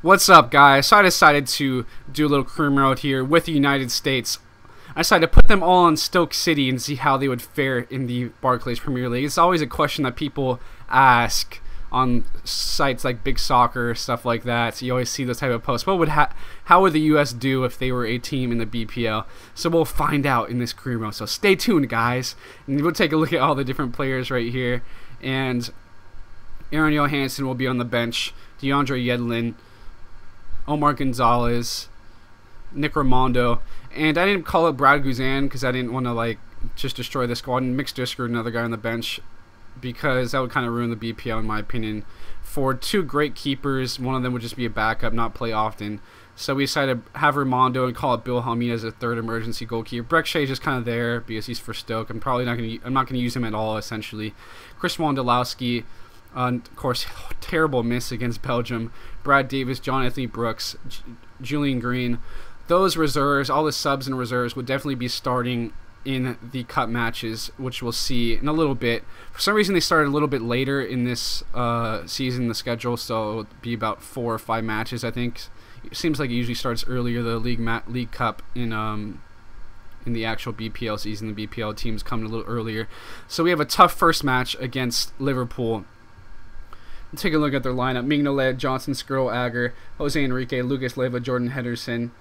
What's up, guys? So I decided to do a little crew mode here with the United States. I decided to put them all on Stoke City and see how they would fare in the Barclays Premier League. It's always a question that people ask on sites like Big Soccer, stuff like that. So you always see those type of posts. How would the U.S. do if they were a team in the BPL? So we'll find out in this crew mode. So stay tuned, guys. And we'll take a look at all the different players right here. And Aaron Johansson will be on the bench. DeAndre Yedlin, Omar Gonzalez, Nick Raimondo, and I didn't call it Brad Guzan because I didn't want to just destroy the squad, and Mix Discord, another guy on the bench, because that would kind of ruin the BPL in my opinion. For two great keepers, one of them would just be a backup, not play often. So we decided to have Raimondo and call it Bill Helmina as a third emergency goalkeeper. Breck Shea's just kind of there because he's for Stoke. I'm not gonna use him at all essentially. Chris Wondolowski. Of course, terrible miss against Belgium. Brad Davis, John Anthony Brooks, Julian Green. Those reserves, all the subs and reserves, would definitely be starting in the cup matches, which we'll see in a little bit. For some reason, they started a little bit later in this season, the schedule, so it'll be about 4 or 5 matches, I think. It seems like it usually starts earlier, the League Cup in the actual BPL season. The BPL teams come a little earlier. So we have a tough first match against Liverpool. Take a look at their lineup. Mignolet, Johnson, Skrull, Agger, Jose Enrique, Lucas Leiva, Jordan Henderson,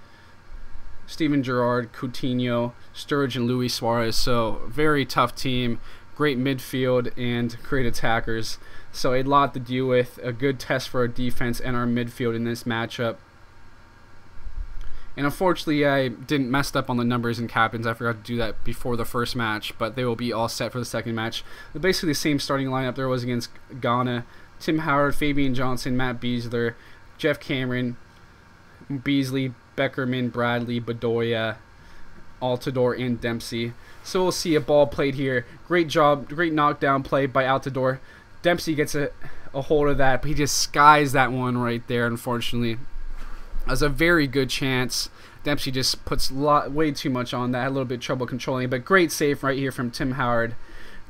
Steven Gerrard, Coutinho, Sturridge, and Luis Suarez. So very tough team, great midfield, and great attackers. So a lot to deal with, a good test for our defense and our midfield in this matchup. And unfortunately, I didn't mess up on the numbers and captains. I forgot to do that before the first match, but they will be all set for the second match. They're basically the same starting lineup there was against Ghana. Tim Howard, Fabian Johnson, Matt Beasler, Jeff Cameron, Beasley, Beckerman, Bradley, Bedoya, Altidore, and Dempsey. So we'll see a ball played here. Great job, great knockdown play by Altidore. Dempsey gets a hold of that, but he just skies that one right there, unfortunately. That was a very good chance. Dempsey just puts way too much on that. Had a little bit of trouble controlling it, but great save right here from Tim Howard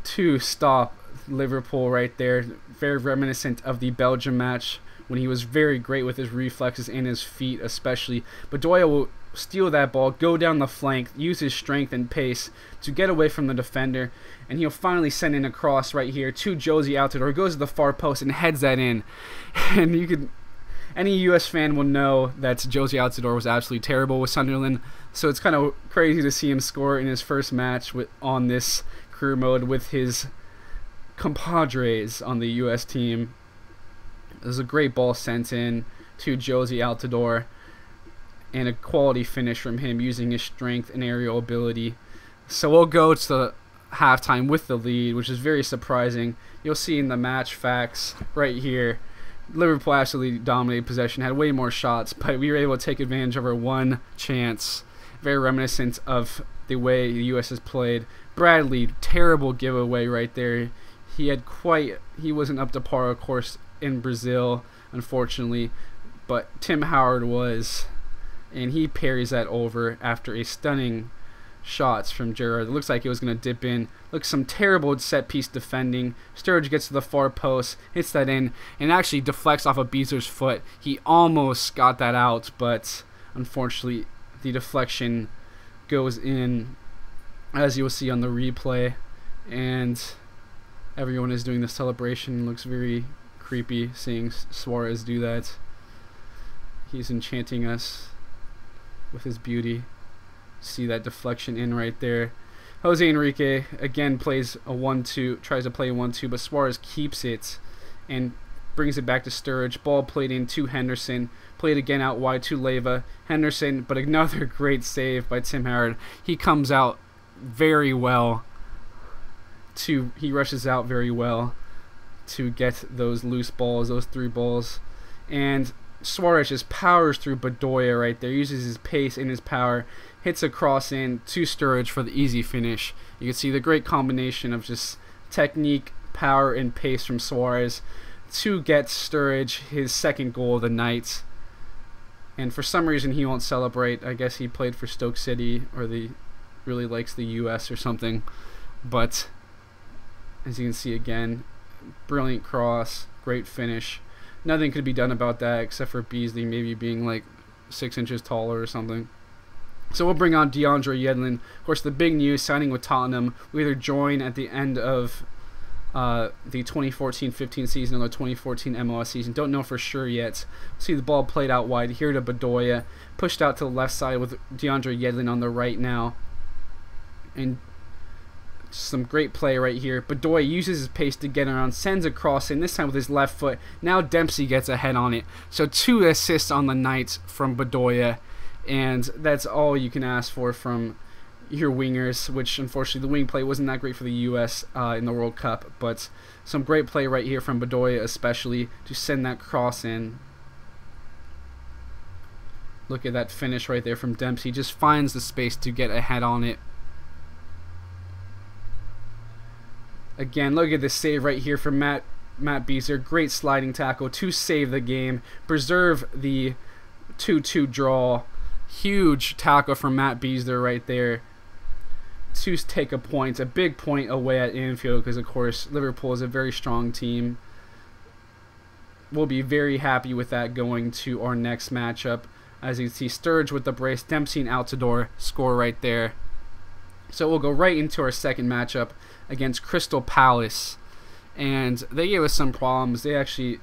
to stop Liverpool right there. Very reminiscent of the Belgium match when he was very great with his reflexes and his feet especially. Bedoya will steal that ball, go down the flank, use his strength and pace to get away from the defender, and he'll finally send in a cross right here to Josie Altidore. Goes to the far post and heads that in. And any U.S. fan will know that Josie Altidore was absolutely terrible with Sunderland, so it's kind of crazy to see him score in his first match on this career mode with his compadres on the U.S. team. There's a great ball sent in to Josie Altidore, and a quality finish from him using his strength and aerial ability. So we'll go to halftime with the lead, which is very surprising. You'll see in the match facts right here, Liverpool absolutely dominated possession, had way more shots, but we were able to take advantage of our one chance. Very reminiscent of the way the U.S. has played. Bradley, terrible giveaway right there. He wasn't up to par, of course, in Brazil, unfortunately, but Tim Howard was, and he parries that over after a stunning shots from Gerrard. It looks like it was going to dip in. Looks some terrible set-piece defending. Sturridge gets to the far post, hits that in, and actually deflects off of Beasler's foot. He almost got that out, but unfortunately, the deflection goes in, as you will see on the replay, and everyone is doing the celebration. Looks very creepy seeing Suarez do that. He's enchanting us with his beauty. See that deflection in right there. Jose Enrique again plays a 1-2, tries to play a 1-2, but Suarez keeps it and brings it back to Sturridge. Ball played in to Henderson. Played again out wide to Leiva. Henderson, but another great save by Tim Howard. He comes out very well. He rushes out very well to get those loose balls, those 3 balls. And Suarez just powers through Bedoya right there, uses his pace and his power, hits a cross in to Sturridge for the easy finish. You can see the great combination of just technique, power, and pace from Suarez to get Sturridge his second goal of the night. And for some reason he won't celebrate. I guess he played for Stoke City, or really likes the US or something. But as you can see again, brilliant cross, great finish nothing could be done about that except for Beasley maybe being like 6 inches taller or something. So we'll bring on DeAndre Yedlin. Of course, the big news, signing with Tottenham. We either join at the end of the 2014-15 season or the 2014 MLS season. Don't know for sure yet. See the ball played out wide here to Bedoya. Pushed out to the left side with DeAndre Yedlin on the right now. And some great play right here. Bedoya uses his pace to get around, sends a cross in, this time with his left foot. Now Dempsey gets a head on it. So 2 assists on the night from Bedoya. And that's all you can ask for from your wingers, which unfortunately the wing play wasn't that great for the U.S. In the World Cup. But some great play right here from Bedoya especially to send that cross in. Look at that finish right there from Dempsey. Just finds the space to get a head on it. Again, look at this save right here from Matt Beasley. Great sliding tackle to save the game. Preserve the 2-2 draw. Huge tackle from Matt Beasley right there to take a point, a big point away at Anfield, because of course Liverpool is a very strong team. We'll be very happy with that going to our next matchup. As you can see, Sturridge with the brace, Dempsey and Altidore score right there. So we'll go right into our second matchup against Crystal Palace, and they gave us some problems. They actually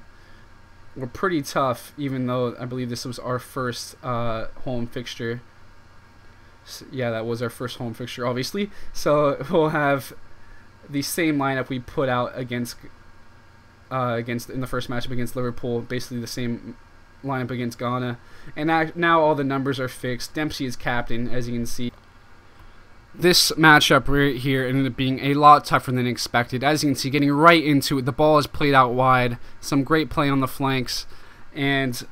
were pretty tough, even though I believe this was our first home fixture. So, yeah, that was our first home fixture, obviously. So we'll have the same lineup we put out against in the first matchup against Liverpool. Basically the same lineup against Ghana. And now all the numbers are fixed. Dempsey is captain, as you can see. This matchup right here ended up being a lot tougher than expected. As you can see, getting right into it, the ball is played out wide. Some great play on the flanks, and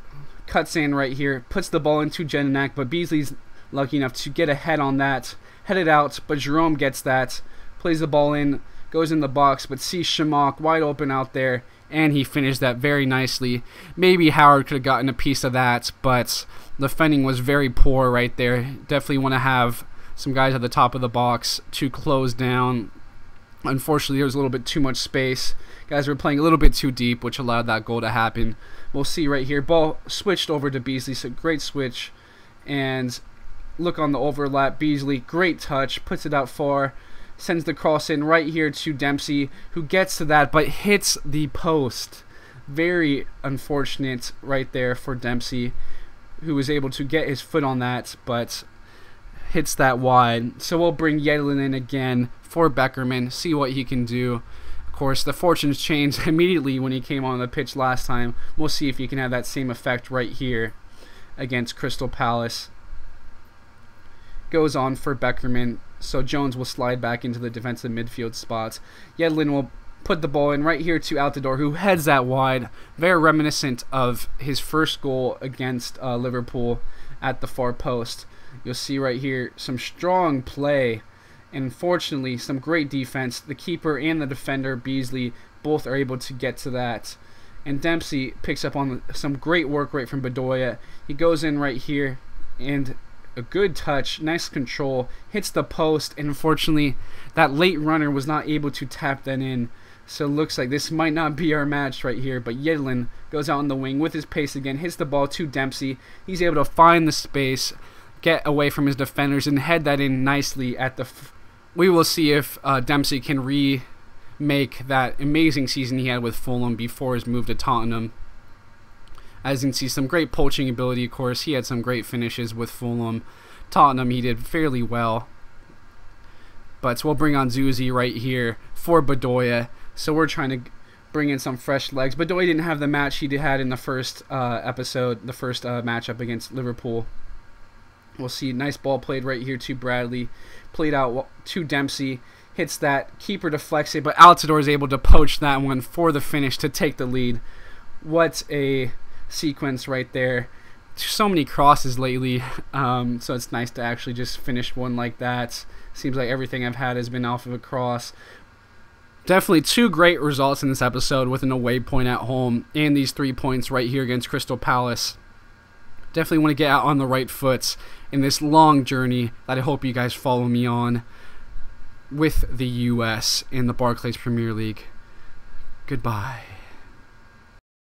cuts in right here, puts the ball into Jedinak, but Beasley's lucky enough to get a head on that, head it out, but Jerome gets that, plays the ball in, goes in the box, but sees Shamak wide open out there, and he finished that very nicely. Maybe Howard could have gotten a piece of that, but the defending was very poor right there. Definitely want to have some guys at the top of the box to close down. Unfortunately, there was a little bit too much space. Guys were playing a little bit too deep, which allowed that goal to happen. We'll see right here. Ball switched over to Beasley, so great switch. And look on the overlap. Beasley, great touch, puts it out far. Sends the cross in right here to Dempsey, who gets to that, but hits the post. Very unfortunate right there for Dempsey, who was able to get his foot on that, but hits that wide. So we'll bring Yedlin in again for Beckerman, see what he can do. Of course, the fortunes changed immediately when he came on the pitch last time. We'll see if he can have that same effect right here against Crystal Palace. Goes on for Beckerman, so Jones will slide back into the defensive midfield spots. Yedlin will put the ball in right here to Altidore, who heads that wide. Very reminiscent of his first goal against Liverpool at the far post. You'll see right here some strong play, and unfortunately some great defense. The keeper and the defender, Beasley, both are able to get to that. And Dempsey picks up on some great work right from Bedoya. He goes in right here, and a good touch, nice control, hits the post, and unfortunately that late runner was not able to tap that in. So it looks like this might not be our match right here, but Yedlin goes out on the wing with his pace again, hits the ball to Dempsey. He's able to find the space, get away from his defenders, and head that in nicely at the we will see if Dempsey can remake that amazing season he had with Fulham before his move to Tottenham. As you can see, some great poaching ability, of course. He had some great finishes with Fulham. Tottenham, he did fairly well. But we'll bring on Zuzi right here for Bedoya. So we're trying to bring in some fresh legs. Bedoya didn't have the match he had in the first episode, the first matchup against Liverpool. We'll see, nice ball played right here to Bradley. Played out to Dempsey. Hits that, keeper deflects it, but Altidore is able to poach that one for the finish to take the lead. What a sequence right there. So many crosses lately, so it's nice to actually just finish one like that. Seems like everything I've had has been off of a cross. Definitely 2 great results in this episode with an away point at home and these 3 points right here against Crystal Palace. Definitely want to get out on the right foot in this long journey that I hope you guys follow me on with the US in the Barclays Premier League. Goodbye.